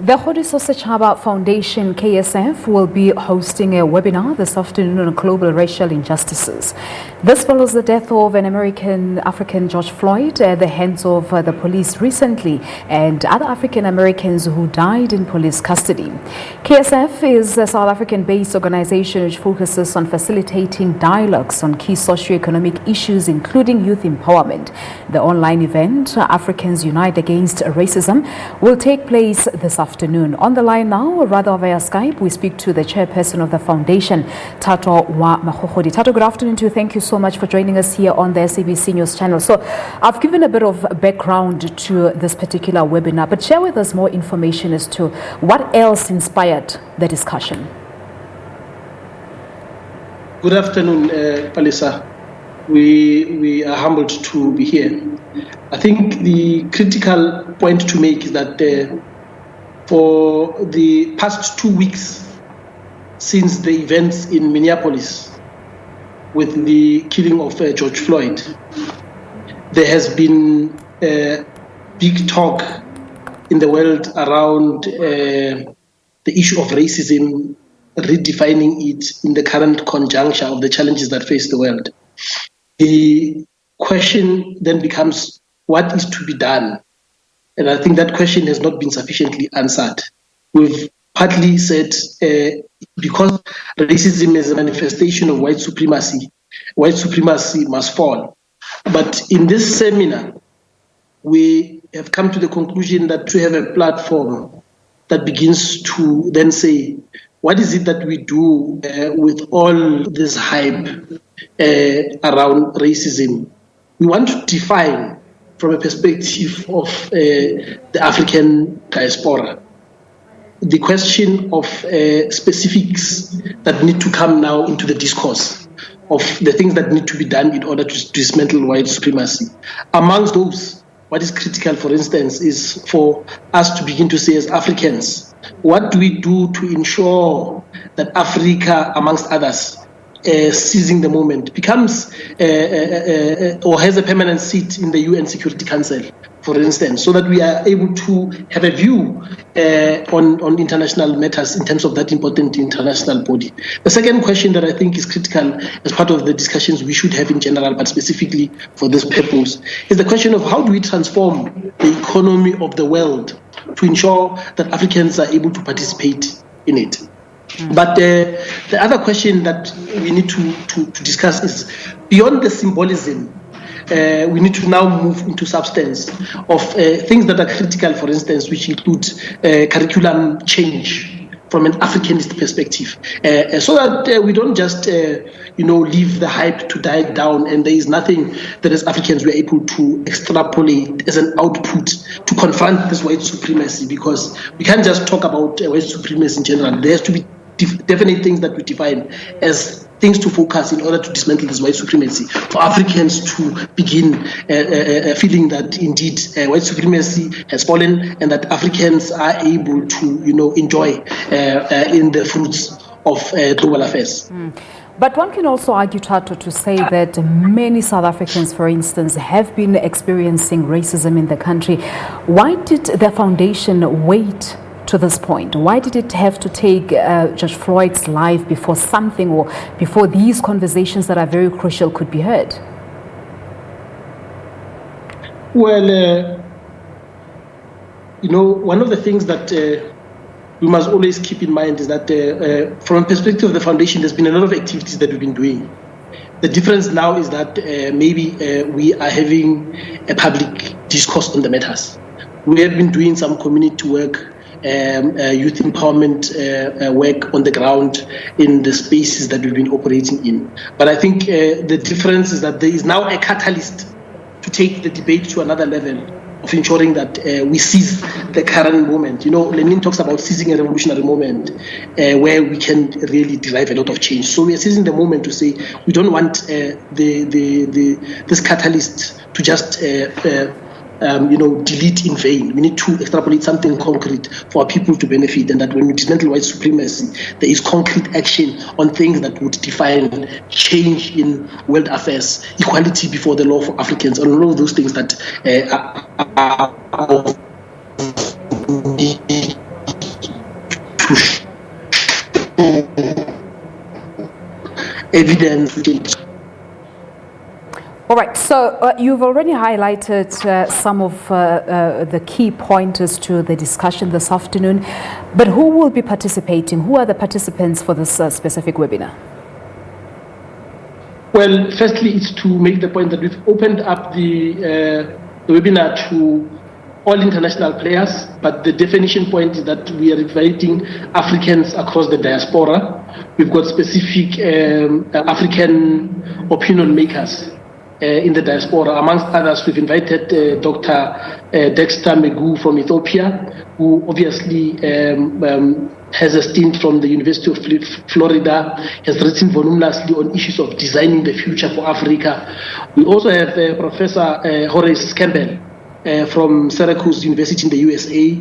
The Kgodiso Sechaba Foundation, KSF, will be hosting a webinar this afternoon on global racial injustices. This follows the death of an American George Floyd at the hands of the police recently and other African Americans who died in police custody. KSF is a South African-based organization which focuses on facilitating dialogues on key socioeconomic issues, including youth empowerment. The online event, Africans Unite Against Racism, will take place this afternoon. On the line now, rather via Skype, we speak to the chairperson of the foundation, Thato wa Magogodi. Thato, good afternoon to you. Thank you so much for joining us here on the SABC News channel. So I've given a bit of background to this particular webinar, but share with us more information as to what else inspired the discussion. Good afternoon, Palisa. We are humbled to be here. I think the critical point to make is that for the past 2 weeks since the events in Minneapolis with the killing of George Floyd, there has been big talk in the world around the issue of racism, redefining it in the current conjuncture of the challenges that face the world. The question then becomes, what is to be done? And I think that question has not been sufficiently answered. We've partly said because racism is a manifestation of white supremacy must fall. But in this seminar, we have come to the conclusion that to have a platform that begins to then say, what is it that we do with all this hype around racism? We want to define from a perspective of the African diaspora the question of specifics that need to come now into the discourse of the things that need to be done in order to dismantle white supremacy. Amongst those, what is critical, for instance, is for us to begin to say as Africans, what do we do to ensure that Africa, amongst others, seizing the moment, becomes or has a permanent seat in the UN Security Council, for instance, so that we are able to have a view on international matters in terms of that important international body. The second question that I think is critical as part of the discussions we should have in general, but specifically for this purpose, is the question of how do we transform the economy of the world to ensure that Africans are able to participate in it. But the other question that we need to discuss is beyond the symbolism. We need to now move into substance of things that are critical, for instance, which include curriculum change from an Africanist perspective, so that we don't just leave the hype to die down and there is nothing that as Africans we are able to extrapolate as an output to confront this white supremacy, because we can't just talk about white supremacy in general. There has to be definite things that we define as things to focus in order to dismantle this white supremacy, for Africans to begin feeling that indeed white supremacy has fallen and that Africans are able to enjoy in the fruits of global affairs. But one can also argue, Thato, to say that many South Africans, for instance, have been experiencing racism in the country. Why did the foundation wait to this point? Why did it have to take George Floyd's life before something, or before these conversations that are very crucial, could be heard? Well, one of the things that we must always keep in mind is that from a perspective of the foundation, there's been a lot of activities that we've been doing. The difference now is that maybe we are having a public discourse on the matters. We have been doing some community work, youth empowerment work on the ground in the spaces that we've been operating in. But I think the difference is that there is now a catalyst to take the debate to another level of ensuring that we seize the current moment. Lenin talks about seizing a revolutionary moment where we can really derive a lot of change. So we are seizing the moment to say we don't want this catalyst to just delete in vain. We need to extrapolate something concrete for our people to benefit, and that when we dismantle white supremacy, there is concrete action on things that would define change in world affairs, equality before the law for Africans, and all of those things that are evidence. All right, so you've already highlighted some of the key pointers to the discussion this afternoon, but who will be participating? Who are the participants for this specific webinar? Well, firstly, it's to make the point that we've opened up the webinar to all international players, but the definition point is that we are inviting Africans across the diaspora. We've got specific African opinion makers in the diaspora. Amongst others, we've invited Dr. Dexter Megu from Ethiopia, who obviously has a stint from the University of Florida, has written voluminously on issues of designing the future for Africa. We also have Professor Horace Campbell from Syracuse University in the USA,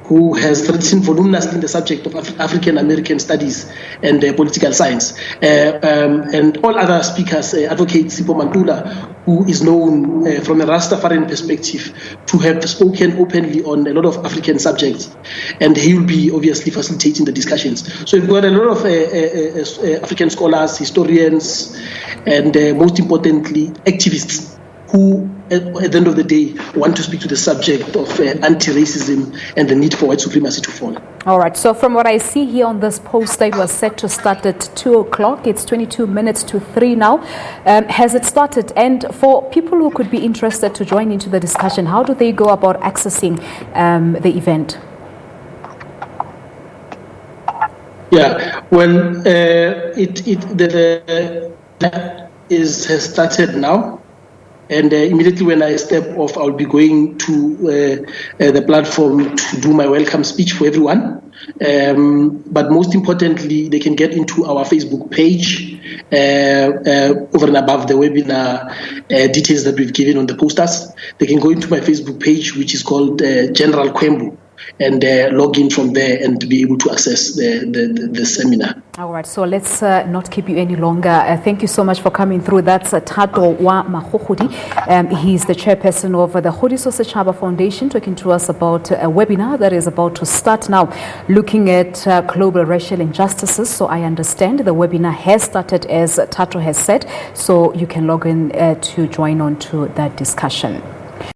who has written voluminously in the subject of African American studies and political science. And all other speakers, Advocate Sipho Mantula, who is known from a Rastafarian perspective to have spoken openly on a lot of African subjects. And he will be obviously facilitating the discussions. So we've got a lot of African scholars, historians, and most importantly, activists who, at the end of the day, want to speak to the subject of anti-racism and the need for white supremacy to fall. All right, so from what I see here on this poster, it was set to start at 2 o'clock. It's 22 minutes to 3 now. Has it started? And for people who could be interested to join into the discussion, how do they go about accessing the event? Yeah, well, has started now. And immediately when I step off, I'll be going to the platform to do my welcome speech for everyone. But most importantly, they can get into our Facebook page over and above the webinar details that we've given on the posters. They can go into my Facebook page, which is called General Kwembu, and log in from there and be able to access the seminar. All right, so let's not keep you any longer. Thank you so much for coming through. That's Thato wa Magogodi. He's the chairperson of the Kgodiso Sechaba Foundation, talking to us about a webinar that is about to start now, looking at global racial injustices. So I understand the webinar has started, as Thato has said, so you can log in to join on to that discussion.